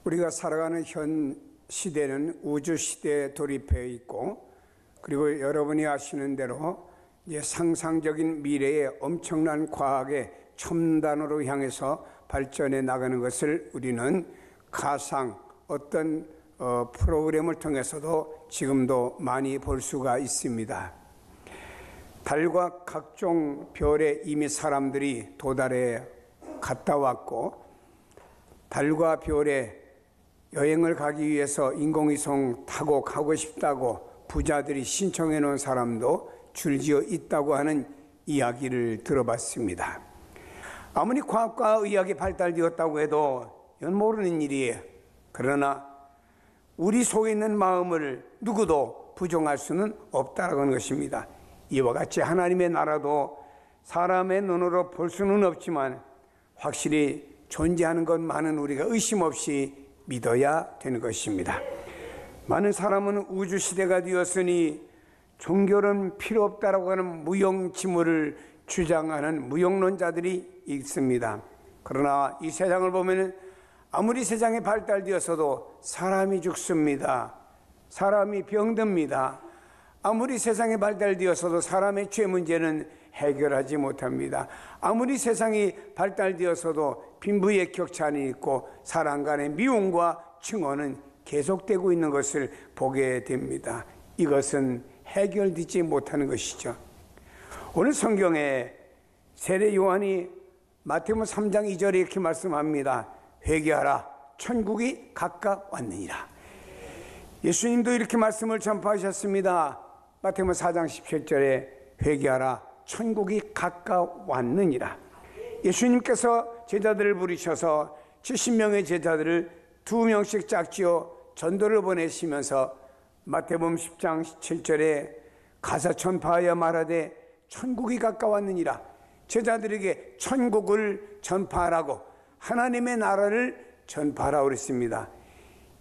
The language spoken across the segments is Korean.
우리가 살아가는 현 시대는 우주 시대에 돌입해 있고, 그리고 여러분이 아시는 대로 이제 상상적인 미래에 엄청난 과학의 첨단으로 향해서 발전해 나가는 것을 우리는 가상 어떤 프로그램을 통해서도 지금도 많이 볼 수가 있습니다. 달과 각종 별에 이미 사람들이 도달해 갔다 왔고, 달과 별에 여행을 가기 위해서 인공위성 타고 가고 싶다고 부자들이 신청해 놓은 사람도 줄지어 있다고 하는 이야기를 들어봤습니다. 아무리 과학과 의학이 발달되었다고 해도 이건 모르는 일이에요. 그러나 우리 속에 있는 마음을 누구도 부정할 수는 없다는 것입니다. 이와 같이 하나님의 나라도 사람의 눈으로 볼 수는 없지만 확실히 존재하는 것만은 우리가 의심 없이 믿어야 되는 것입니다. 많은 사람은 우주시대가 되었으니 종교는 필요 없다라고 하는 무용지물을 주장하는 무용론자들이 있습니다. 그러나 이 세상을 보면 아무리 세상이 발달되었어도 사람이 죽습니다. 사람이 병듭니다. 아무리 세상이 발달되었어도 사람의 죄 문제는 해결하지 못합니다. 아무리 세상이 발달되었어도 빈부의 격차는 있고 사람 간의 미움과 증오는 계속되고 있는 것을 보게 됩니다. 이것은 해결되지 못하는 것이죠. 오늘 성경에 세례 요한이 마태복음 3장 2절에 이렇게 말씀합니다. 회개하라, 천국이 가까웠느니라. 예수님도 이렇게 말씀을 전파하셨습니다. 마태복음 4장 17절에 회개하라, 천국이 가까웠느니라. 예수님께서 제자들을 부르셔서 70명의 제자들을 2명씩 짝지어 전도를 보내시면서 마태복음 10장 7절에 가서 전파하여 말하되 천국이 가까웠느니라. 제자들에게 천국을 전파하라고, 하나님의 나라를 전파하라고 그랬습니다.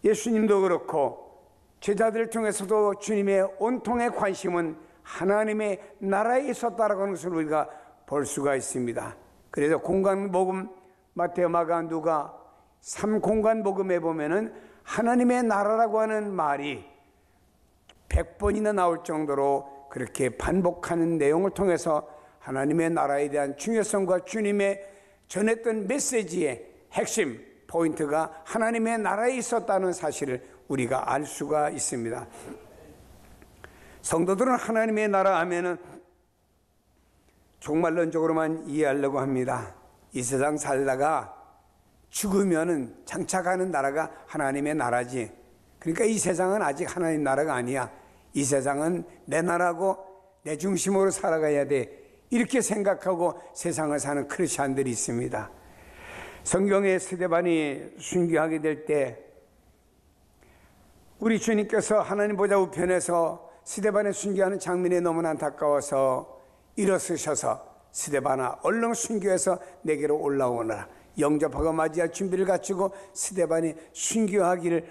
예수님도 그렇고 제자들을 통해서도 주님의 온통의 관심은 하나님의 나라에 있었다라고 하는 것을 우리가 볼 수가 있습니다. 그래서 공간복음 마태오, 마가, 누가 3공간복음에 보면은 하나님의 나라라고 하는 말이 100번이나 나올 정도로 그렇게 반복하는 내용을 통해서 하나님의 나라에 대한 중요성과 주님의 전했던 메시지의 핵심 포인트가 하나님의 나라에 있었다는 사실을 우리가 알 수가 있습니다. 성도들은 하나님의 나라 하면은 종말론적으로만 이해하려고 합니다. 이 세상 살다가 죽으면은 장착하는 나라가 하나님의 나라지. 그러니까 이 세상은 아직 하나님 나라가 아니야. 이 세상은 내 나라고 내 중심으로 살아가야 돼. 이렇게 생각하고 세상을 사는 크리스찬들이 있습니다. 성경의 스데반이 순교하게 될 때 우리 주님께서 하나님 보좌 우편에서 스데반의 순교하는 장면이 너무나 안타까워서 일어서셔서 스데반아 얼른 순교해서 내게로 올라오너라, 영접하고 맞이할 준비를 갖추고 스데반이 순교하기를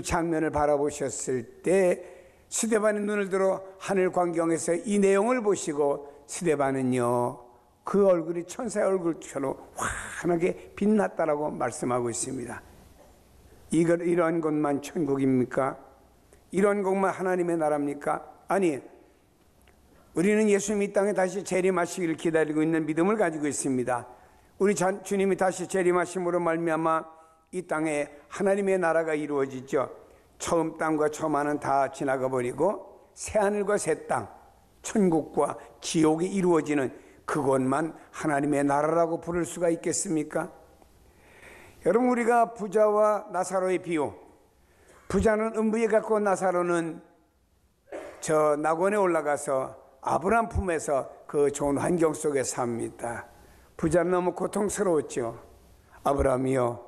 장면을 바라보셨을 때 스데반의 눈을 들어 하늘 광경에서 이 내용을 보시고 스데반은요 그 얼굴이 천사의 얼굴처럼 환하게 빛났다라고 말씀하고 있습니다. 이러한 것만 천국입니까? 이런 것만 하나님의 나라입니까? 아니, 우리는 예수님이 이 땅에 다시 재림하시기를 기다리고 있는 믿음을 가지고 있습니다. 우리 주님이 다시 재림하심으로 말미암아 이 땅에 하나님의 나라가 이루어지죠. 처음 땅과 처음 하는 다 지나가 버리고 새하늘과 새 땅, 천국과 지옥이 이루어지는 그것만 하나님의 나라라고 부를 수가 있겠습니까? 여러분, 우리가 부자와 나사로의 비유, 부자는 음부에 갔고 나사로는 저 낙원에 올라가서 아브라함 품에서 그 좋은 환경 속에 삽니다. 부자는 너무 고통스러웠죠. 아브라함이요,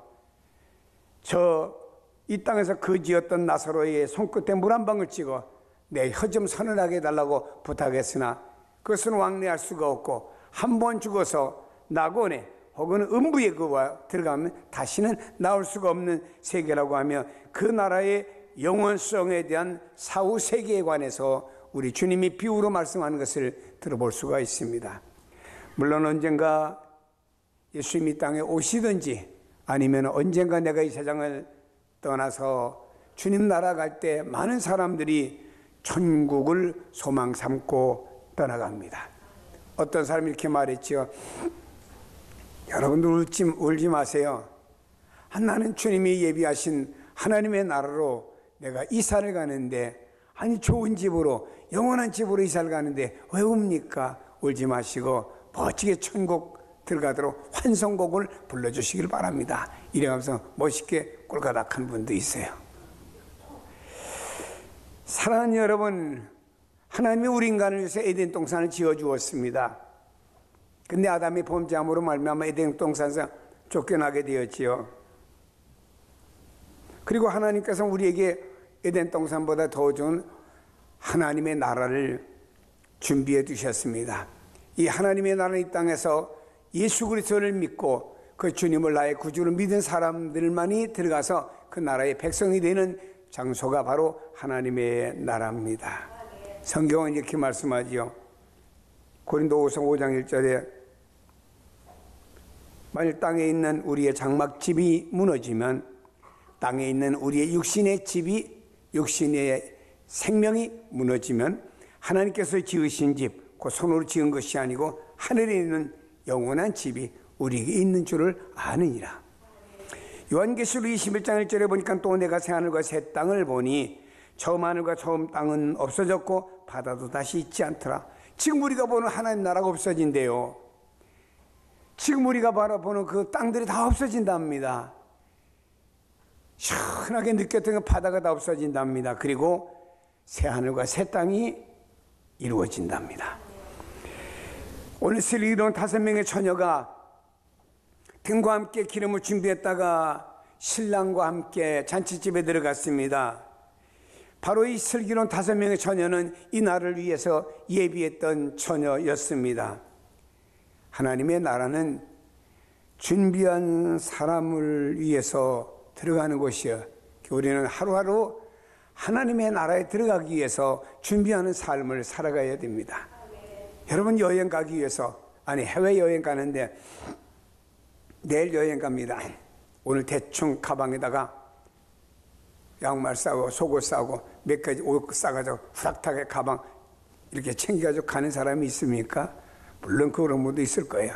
이 땅에서 거지였던 나사로의 손끝에 물 한 방울 찍어 내 혀 좀 서늘하게 해달라고 부탁했으나 그것은 왕래할 수가 없고 한 번 죽어서 낙원에 혹은 음부에 들어가면 다시는 나올 수가 없는 세계라고 하며 그 나라의 영원성에 대한 사후 세계에 관해서 우리 주님이 비유로 말씀하는 것을 들어볼 수가 있습니다. 물론 언젠가 예수님이 땅에 오시든지 아니면 언젠가 내가 이 세상을 떠나서 주님 나라 갈 때 많은 사람들이 천국을 소망 삼고 떠나갑니다. 어떤 사람이 이렇게 말했죠. 여러분들 울지 마세요. 나는 주님이 예비하신 하나님의 나라로 내가 이사를 가는데, 아니 좋은 집으로, 영원한 집으로 이사를 가는데 왜 웁니까? 울지 마시고 멋지게 천국 들어가도록 환송곡을 불러주시길 바랍니다. 이래가면서 멋있게 꼴가닥한 분도 있어요. 사랑하는 여러분, 하나님이 우리 인간을 위해서 에덴 동산을 지어주었습니다. 근데 아담이 범죄함으로 말미암아 에덴 동산에서 쫓겨나게 되었지요. 그리고 하나님께서 우리에게 에덴 동산보다 더 좋은 하나님의 나라를 준비해 두셨습니다. 이 하나님의 나라는 이 땅에서 예수 그리스도를 믿고 그 주님을 나의 구주로 믿은 사람들만이 들어가서 그 나라의 백성이 되는 장소가 바로 하나님의 나라입니다. 성경은 이렇게 말씀하지요. 고린도후서 5장 1절에 만일 땅에 있는 우리의 장막집이 무너지면 땅에 있는 우리의 육신의 집이, 육신의 생명이 무너지면 하나님께서 지으신 집, 그 손으로 지은 것이 아니고 하늘에 있는 영원한 집이 우리에게 있는 줄을 아느니라. 요한계시록 21장 1절에 보니까 또 내가 새하늘과 새 땅을 보니 처음 하늘과 처음 땅은 없어졌고 바다도 다시 있지 않더라. 지금 우리가 보는 하나님 나라가 없어진대요. 지금 우리가 바라보는 그 땅들이 다 없어진답니다. 시원하게 느꼈던 그 바다가 다 없어진답니다. 그리고 새하늘과 새 땅이 이루어진답니다. 오늘 슬기로운 5명의 처녀가 등과 함께 기름을 준비했다가 신랑과 함께 잔치집에 들어갔습니다. 바로 이 슬기로운 5명의 처녀는 이 날을 위해서 예비했던 처녀였습니다. 하나님의 나라는 준비한 사람을 위해서 들어가는 곳이요. 우리는 하루하루 하나님의 나라에 들어가기 위해서 준비하는 삶을 살아가야 됩니다. 여러분 여행 가기 위해서, 아니 해외여행 가는데 내일 여행 갑니다. 오늘 대충 가방에다가 양말 싸고 속옷 싸고 몇 가지 옷 싸가지고 후닥닥하게 가방 이렇게 챙겨가지고 가는 사람이 있습니까? 물론 그런 분도 있을 거예요.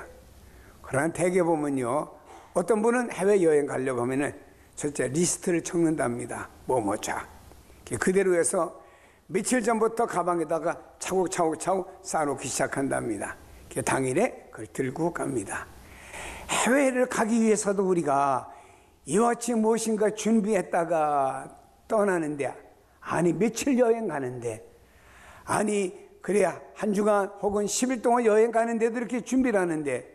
그러나 대개 보면요, 어떤 분은 해외여행 가려고 하면은 첫째 리스트를 적는답니다. 뭐자 그대로 해서 며칠 전부터 가방에다가 차곡차곡 쌓아놓기 시작한답니다. 당일에 그걸 들고 갑니다. 해외를 가기 위해서도 우리가 이와 같이 무엇인가 준비했다가 떠나는데, 아니 며칠 여행 가는데, 아니 그래야 한 주간 혹은 10일 동안 여행 가는데도 이렇게 준비를 하는데,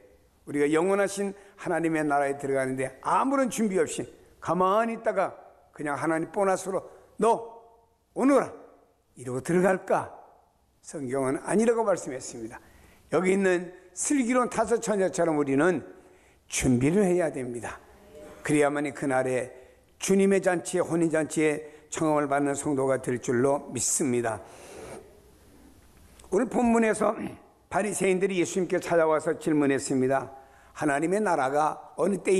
우리가 영원하신 하나님의 나라에 들어가는데 아무런 준비 없이 가만히 있다가 그냥 하나님 보너스로 너 오너라 이러고 들어갈까? 성경은 아니라고 말씀했습니다. 여기 있는 슬기로운 5 처녀처럼 우리는 준비를 해야 됩니다. 그래야만이 그날에 주님의 잔치에, 혼인잔치에 청함을 받는 성도가 될 줄로 믿습니다. 오늘 본문에서 바리새인들이 예수님께 찾아와서 질문했습니다. 하나님의 나라가 어느 때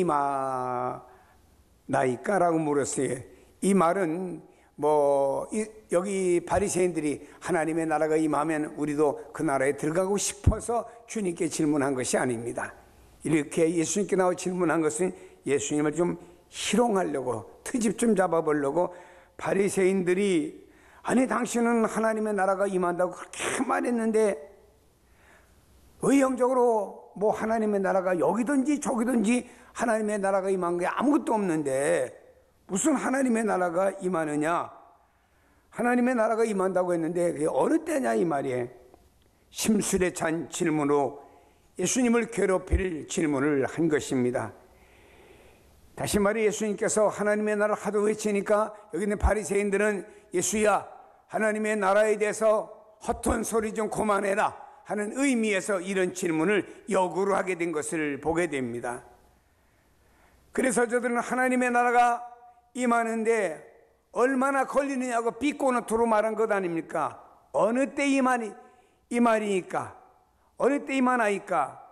임하나이까라고 물었어요. 이 말은 여기 바리새인들이 하나님의 나라가 임하면 우리도 그 나라에 들어가고 싶어서 주님께 질문한 것이 아닙니다. 이렇게 예수님께 나와 질문한 것은 예수님을 좀 희롱하려고, 트집 좀 잡아보려고 바리새인들이, 아니 당신은 하나님의 나라가 임한다고 그렇게 말했는데 의형적으로 하나님의 나라가 여기든지 저기든지 하나님의 나라가 임한 게 아무것도 없는데 무슨 하나님의 나라가 임하느냐, 하나님의 나라가 임한다고 했는데 그게 어느 때냐 이 말이에요. 심술에 찬 질문으로 예수님을 괴롭힐 질문을 한 것입니다. 다시 말해 예수님께서 하나님의 나라를 하도 외치니까 여기 있는 바리새인들은 예수야 하나님의 나라에 대해서 헛된 소리 좀 그만해라 하는 의미에서 이런 질문을 역으로 하게 된 것을 보게 됩니다. 그래서 저들은 하나님의 나라가 임하는데 얼마나 걸리느냐고 비꼬노트로 말한 것 아닙니까? 어느 때 임하니까, 어느 때 임하나이까,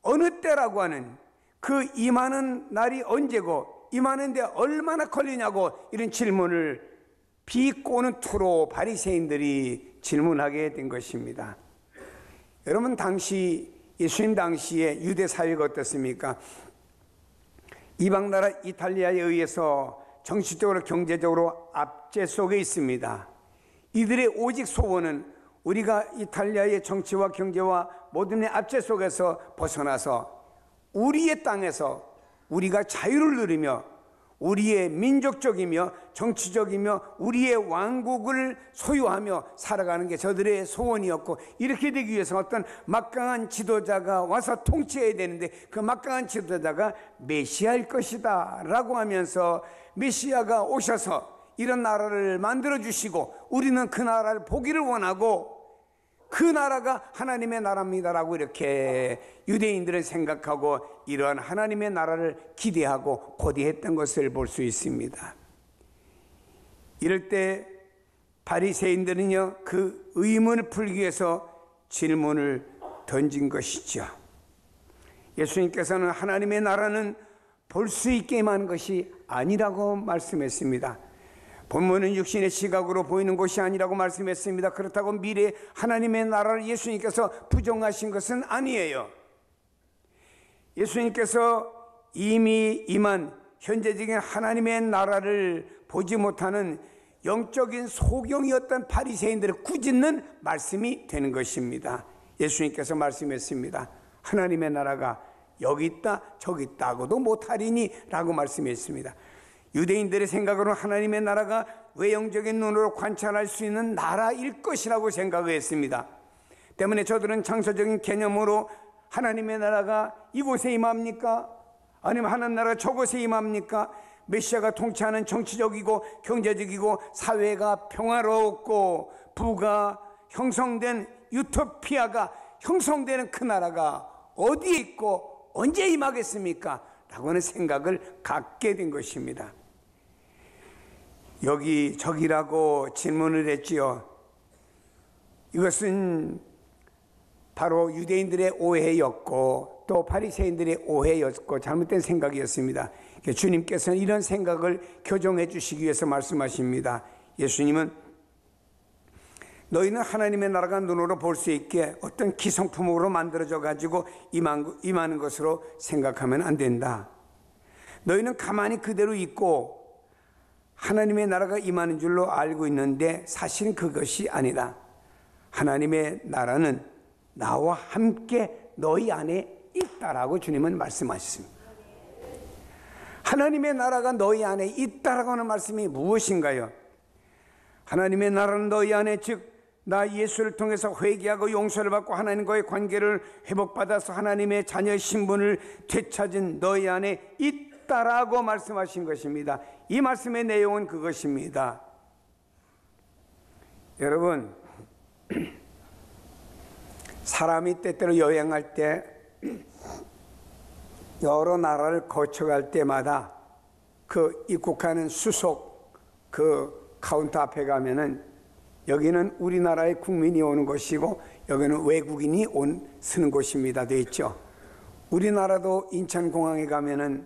어느 때라고 하는 그 임하는 날이 언제고 임하는데 얼마나 걸리냐고 이런 질문을 비꼬는 투로 바리새인들이 질문하게 된 것입니다. 여러분, 당시 예수님 당시에 유대 사회가 어떻습니까? 이방 나라 이탈리아에 의해서 정치적으로 경제적으로 압제 속에 있습니다. 이들의 오직 소원은 우리가 이탈리아의 정치와 경제와 모든 압제 속에서 벗어나서 우리의 땅에서 우리가 자유를 누리며 우리의 민족적이며 정치적이며 우리의 왕국을 소유하며 살아가는 게 저들의 소원이었고, 이렇게 되기 위해서 어떤 막강한 지도자가 와서 통치해야 되는데 그 막강한 지도자가 메시아일 것이다 라고 하면서 메시아가 오셔서 이런 나라를 만들어 주시고 우리는 그 나라를 보기를 원하고 그 나라가 하나님의 나라입니다라고 이렇게 유대인들은 생각하고 이러한 하나님의 나라를 기대하고 고대했던 것을 볼 수 있습니다. 이럴 때 바리새인들은요, 그 의문을 풀기 위해서 질문을 던진 것이죠. 예수님께서는 하나님의 나라는 볼 수 있게만 한 것이 아니라고 말씀했습니다. 본문은 육신의 시각으로 보이는 것이 아니라고 말씀했습니다. 그렇다고 미래 하나님의 나라를 예수님께서 부정하신 것은 아니에요. 예수님께서 이미 임한 현재적인 하나님의 나라를 보지 못하는 영적인 소경이었던 바리새인들을 꾸짖는 말씀이 되는 것입니다. 예수님께서 말씀했습니다. 하나님의 나라가 여기 있다 저기 있다고도 못하리니 라고 말씀했습니다. 유대인들의 생각으로는 하나님의 나라가 외형적인 눈으로 관찰할 수 있는 나라일 것이라고 생각했습니다. 때문에 저들은 창조적인 개념으로 하나님의 나라가 이곳에 임합니까? 아니면 하나님 나라가 저곳에 임합니까? 메시아가 통치하는 정치적이고 경제적이고 사회가 평화롭고 부가 형성된 유토피아가 형성되는 그 나라가 어디에 있고 언제 임하겠습니까? 라고 하는 생각을 갖게 된 것입니다. 여기 저기라고 질문을 했지요. 이것은 바로 유대인들의 오해였고 또 바리새인들의 오해였고 잘못된 생각이었습니다. 주님께서는 이런 생각을 교정해 주시기 위해서 말씀하십니다. 예수님은 너희는 하나님의 나라가 눈으로 볼 수 있게 어떤 기성품으로 만들어져 가지고 임하는 것으로 생각하면 안 된다. 너희는 가만히 그대로 있고 하나님의 나라가 임하는 줄로 알고 있는데 사실은 그것이 아니다. 하나님의 나라는 나와 함께 너희 안에 있다라고 주님은 말씀하셨습니다. 하나님의 나라가 너희 안에 있다라고 하는 말씀이 무엇인가요? 하나님의 나라는 너희 안에, 즉 나 예수를 통해서 회개하고 용서를 받고 하나님과의 관계를 회복받아서 하나님의 자녀 신분을 되찾은 너희 안에 있다라고 말씀하신 것입니다. 이 말씀의 내용은 그것입니다. 여러분, 사람이 때때로 여행할 때 여러 나라를 거쳐갈 때마다 그 입국하는 수속 그 카운터 앞에 가면은 여기는 우리나라의 국민이 오는 곳이고 여기는 외국인이 쓰는 곳입니다 되어 있죠. 우리나라도 인천공항에 가면은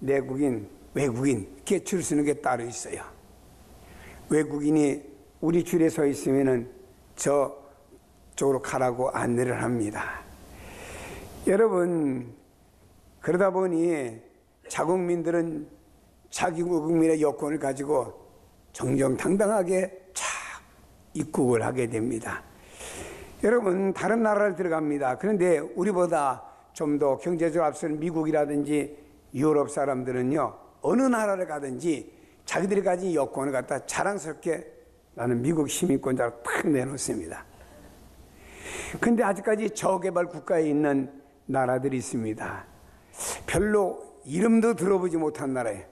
내국인, 외국인 이렇게 줄 서는 게 따로 있어요. 외국인이 우리 줄에 서 있으면은 저쪽으로 가라고 안내를 합니다. 여러분, 그러다 보니 자국민들은 자기 국민의 여권을 가지고 정정당당하게 쫙 입국을 하게 됩니다. 여러분, 다른 나라를 들어갑니다. 그런데 우리보다 좀 더 경제적으로 앞서는 미국이라든지 유럽 사람들은요, 어느 나라를 가든지 자기들이 가진 여권을 갖다 자랑스럽게 나는 미국 시민권자로 탁 내놓습니다. 그런데 아직까지 저개발 국가에 있는 나라들이 있습니다. 별로 이름도 들어보지 못한 나라예요.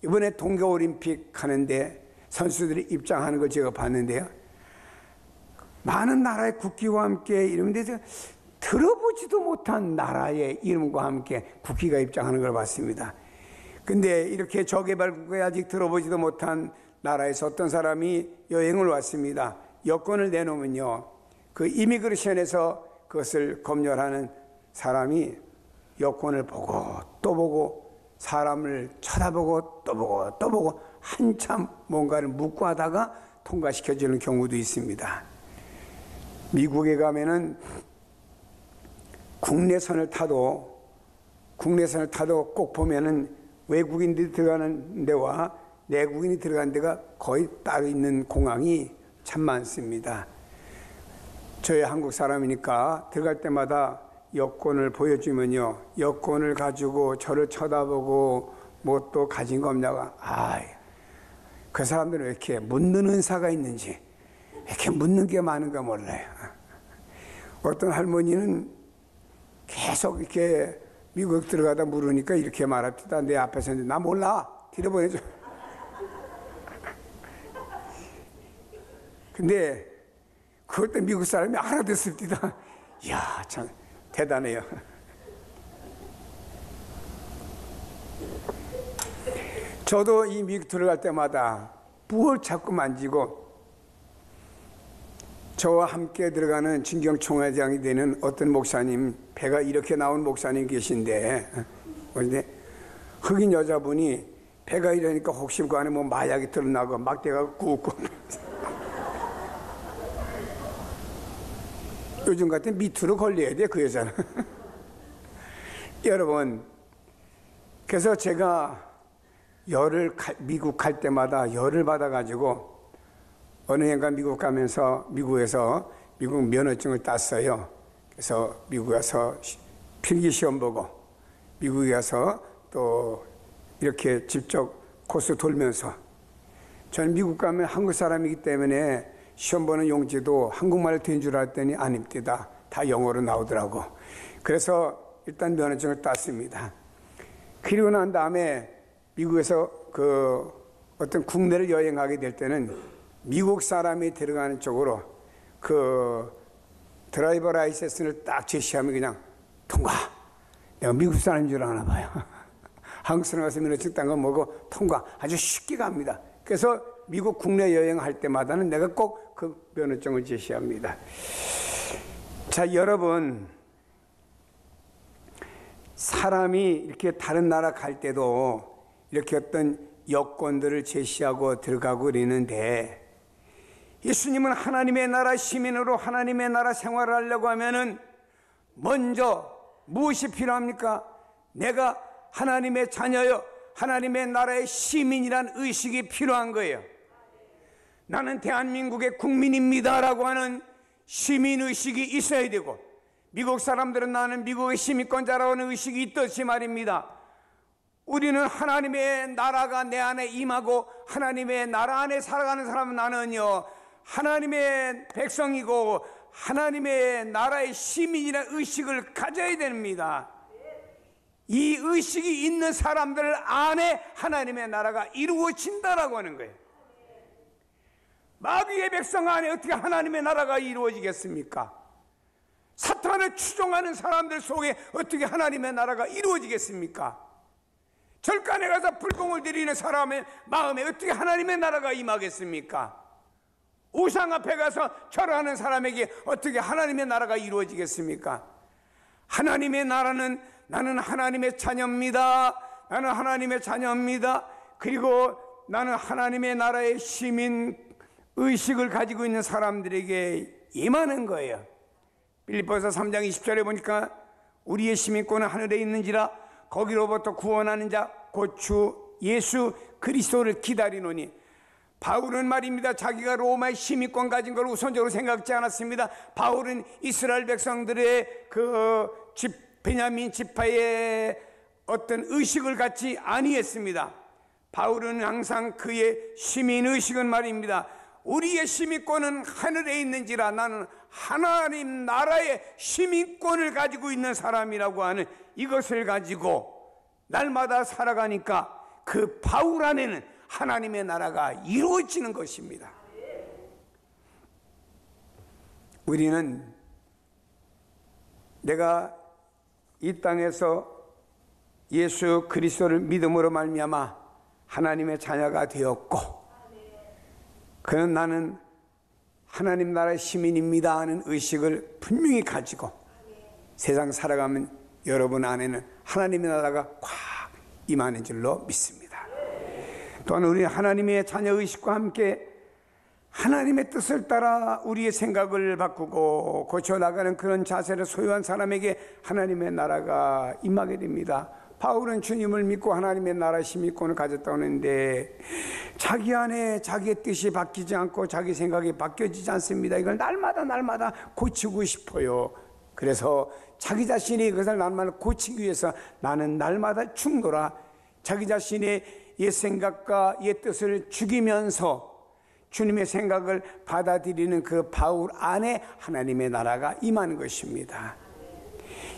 이번에 동계올림픽 하는데 선수들이 입장하는 걸 제가 봤는데요, 많은 나라의 국기와 함께 이런데 들어보지도 못한 나라의 이름과 함께 국기가 입장하는 걸 봤습니다. 근데 이렇게 저개발 국가에 아직 들어보지도 못한 나라에서 어떤 사람이 여행을 왔습니다. 여권을 내놓으면요, 그 이미그레이션에서 그것을 검열하는 사람이 여권을 보고 또 보고 사람을 쳐다보고 또 보고 또 보고 한참 뭔가를 묻고 하다가 통과시켜주는 경우도 있습니다. 미국에 가면은 국내선을 타도 꼭 보면은 외국인들이 들어가는 데와 내국인이 들어가는 데가 거의 따로 있는 공항이 참 많습니다. 저희 한국 사람이니까 들어갈 때마다 여권을 보여주면요, 여권을 가지고 저를 쳐다보고 뭐 또 가진 거 없냐고. 그 사람들은 왜 이렇게 묻는 은사가 있는지, 왜 이렇게 묻는 게 많은가 몰라요. 어떤 할머니는 계속 이렇게 미국 들어가다 물으니까 이렇게 말합니다. 내 앞에서 있는데 나 몰라, 뒤로 보내줘. 근데 그럴 때 미국 사람이 알아듣을 때다. 이야, 참 대단해요. 저도 이 미국 들어갈 때마다 뭘 자꾸 만지고, 저와 함께 들어가는 진경총회장이 되는 어떤 목사님, 배가 이렇게 나온 목사님 계신데, 그런데 흑인 여자분이 배가 이러니까 혹시 그 안에 뭐 마약이 들어나고 막대가 굽고 요즘 같은 미투로 걸려야 돼, 그 여자는. 여러분, 그래서 제가 미국 갈 때마다 열을 받아가지고 어느 해인가 미국 가면서 미국에서 미국 면허증을 땄어요. 그래서 미국 가서 필기 시험 보고 미국에 가서 또 이렇게 직접 코스 돌면서, 저는 미국 가면 한국 사람이기 때문에 시험 보는 용지도 한국말로 된 줄 알았더니 아닙니다. 다 영어로 나오더라고. 그래서 일단 면허증을 땄습니다. 그리고 난 다음에 미국에서 그 어떤 국내를 여행하게 될 때는 미국 사람이 들어가는 쪽으로 그 드라이버 라이센스를 딱 제시하면 그냥 통과. 내가 미국 사람인 줄 아나 봐요. 한국 사람 가서 면허증 딴 거 뭐고 통과. 아주 쉽게 갑니다. 그래서 미국 국내 여행할 때마다는 내가 꼭 그 면허증을 제시합니다. 자, 여러분, 사람이 이렇게 다른 나라 갈 때도 이렇게 어떤 여건들을 제시하고 들어가고 그러는데, 예수님은 하나님의 나라 시민으로 하나님의 나라 생활을 하려고 하면은 먼저 무엇이 필요합니까? 내가 하나님의 자녀여 하나님의 나라의 시민이란 의식이 필요한 거예요. 나는 대한민국의 국민입니다 라고 하는 시민의식이 있어야 되고, 미국 사람들은 나는 미국의 시민권자라고 하는 의식이 있듯이 말입니다. 우리는 하나님의 나라가 내 안에 임하고 하나님의 나라 안에 살아가는 사람은 나는요, 하나님의 백성이고 하나님의 나라의 시민이라는 의식을 가져야 됩니다. 이 의식이 있는 사람들 안에 하나님의 나라가 이루어진다라고 하는 거예요. 마귀의 백성 안에 어떻게 하나님의 나라가 이루어지겠습니까? 사탄을 추종하는 사람들 속에 어떻게 하나님의 나라가 이루어지겠습니까? 절간에 가서 불공을 드리는 사람의 마음에 어떻게 하나님의 나라가 임하겠습니까? 우상 앞에 가서 절하는 사람에게 어떻게 하나님의 나라가 이루어지겠습니까? 하나님의 나라는 나는 하나님의 자녀입니다. 나는 하나님의 자녀입니다. 그리고 나는 하나님의 나라의 시민 의식을 가지고 있는 사람들에게 임하는 거예요. 빌립보서 3장 20절에 보니까 우리의 시민권은 하늘에 있는지라 거기로부터 구원하는 자 곧 주 예수 그리스도를 기다리노니, 바울은 말입니다, 자기가 로마의 시민권 가진 걸 우선적으로 생각지 않았습니다. 바울은 이스라엘 백성들의 그 베냐민 지파의 어떤 의식을 갖지 아니했습니다. 바울은 항상 그의 시민의식은 말입니다, 우리의 시민권은 하늘에 있는지라 나는 하나님 나라의 시민권을 가지고 있는 사람이라고 하는 이것을 가지고 날마다 살아가니까 그 바울 안에는 하나님의 나라가 이루어지는 것입니다. 우리는 내가 이 땅에서 예수 그리스도를 믿음으로 말미암아 하나님의 자녀가 되었고, 그는 나는 하나님 나라의 시민입니다 하는 의식을 분명히 가지고 세상 살아가면 여러분 안에는 하나님의 나라가 꽉 임하는 줄로 믿습니다. 또한 우리 하나님의 자녀 의식과 함께 하나님의 뜻을 따라 우리의 생각을 바꾸고 고쳐나가는 그런 자세를 소유한 사람에게 하나님의 나라가 임하게 됩니다. 바울은 주님을 믿고 하나님의 나라 시민권을 가졌다고 하는데 자기 안에 자기의 뜻이 바뀌지 않고 자기 생각이 바뀌어지지 않습니다. 이걸 날마다 고치고 싶어요. 그래서 자기 자신이 그것을 날마다 고치기 위해서 나는 날마다 충돌하 자기 자신의 옛 생각과 옛 뜻을 죽이면서 주님의 생각을 받아들이는 그 바울 안에 하나님의 나라가 임하는 것입니다.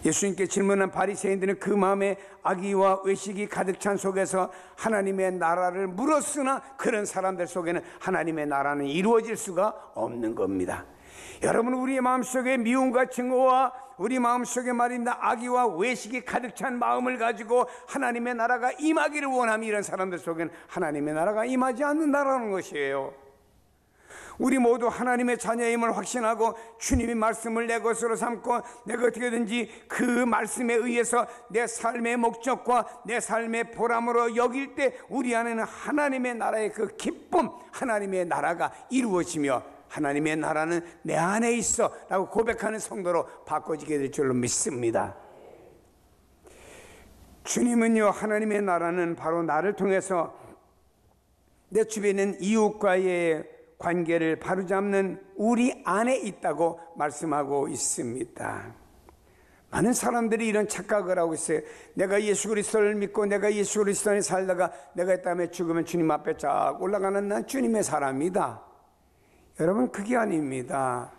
예수님께 질문한 바리새인들은 그 마음에 악의와 외식이 가득 찬 속에서 하나님의 나라를 물었으나 그런 사람들 속에는 하나님의 나라는 이루어질 수가 없는 겁니다. 여러분, 우리의 마음속에 미움과 증오와 우리 마음속에 말입니다 악의와 외식이 가득 찬 마음을 가지고 하나님의 나라가 임하기를 원하면 이런 사람들 속에는 하나님의 나라가 임하지 않는다라는 것이에요. 우리 모두 하나님의 자녀임을 확신하고 주님이 말씀을 내 것으로 삼고 내가 어떻게든지 그 말씀에 의해서 내 삶의 목적과 내 삶의 보람으로 여길 때 우리 안에는 하나님의 나라의 그 기쁨, 하나님의 나라가 이루어지며 하나님의 나라는 내 안에 있어 라고 고백하는 성도로 바꿔지게 될 줄로 믿습니다. 주님은요, 하나님의 나라는 바로 나를 통해서 내 주변에 있는 이웃과의 관계를 바로잡는 우리 안에 있다고 말씀하고 있습니다. 많은 사람들이 이런 착각을 하고 있어요. 내가 예수 그리스도를 믿고 내가 예수 그리스도 안에 살다가 내가 이 땅에 죽으면 주님 앞에 쫙 올라가는 난 주님의 사람이다. 여러분, 그게 아닙니다.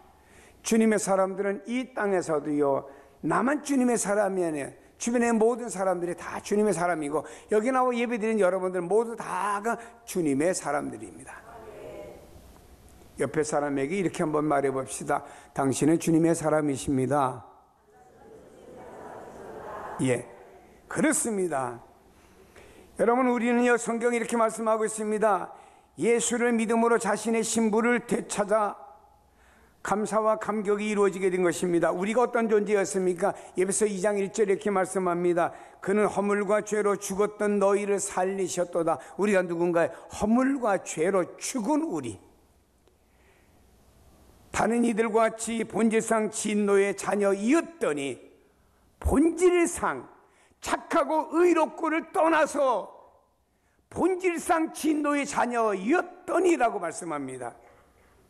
주님의 사람들은 이 땅에서도요, 나만 주님의 사람이 아니에요. 주변의 모든 사람들이 다 주님의 사람이고 여기 나와 예배드리는 여러분들 모두 다가 주님의 사람들입니다. 옆에 사람에게 이렇게 한번 말해 봅시다. 당신은 주님의 사람이십니다. 예, 그렇습니다. 여러분, 우리는요, 성경이 이렇게 말씀하고 있습니다. 예수를 믿음으로 자신의 신부를 되찾아 감사와 감격이 이루어지게 된 것입니다. 우리가 어떤 존재였습니까? 에베소 2장 1절에 이렇게 말씀합니다. 그는 허물과 죄로 죽었던 너희를 살리셨도다. 우리가 누군가요? 허물과 죄로 죽은 우리. 다른 이들과 같이 본질상 진노의 자녀이었더니 본질상 착하고 의롭고를 떠나서 본질상 진노의 자녀이었더니라고 말씀합니다.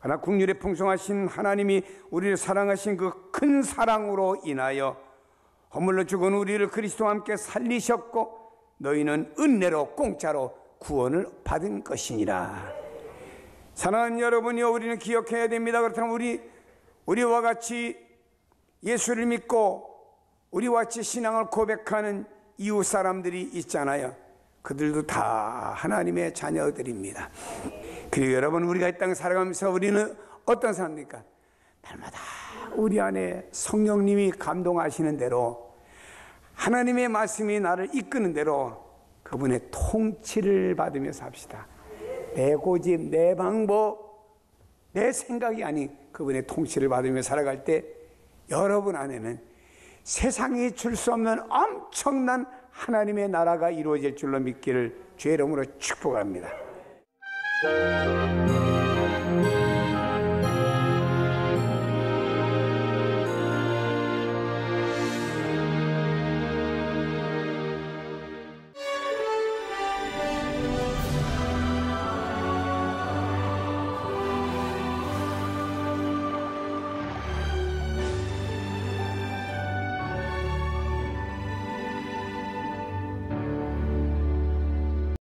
그러나 국률에 풍성하신 하나님이 우리를 사랑하신 그 큰 사랑으로 인하여 허물로 죽은 우리를 그리스도와 함께 살리셨고 너희는 은혜로 공짜로 구원을 받은 것이니라. 사랑하는 여러분이요, 우리는 기억해야 됩니다. 그렇다면 우리와 같이 예수를 믿고 우리와 같이 신앙을 고백하는 이웃 사람들이 있잖아요. 그들도 다 하나님의 자녀들입니다. 그리고 여러분, 우리가 이 땅에 살아가면서 우리는 어떤 사람입니까? 날마다 우리 안에 성령님이 감동하시는 대로 하나님의 말씀이 나를 이끄는 대로 그분의 통치를 받으며 삽시다. 내 고집, 내 방법, 내 생각이 아닌 그분의 통치를 받으며 살아갈 때 여러분 안에는 세상이 줄 수 없는 엄청난 하나님의 나라가 이루어질 줄로 믿기를 주의 이름으로 축복합니다.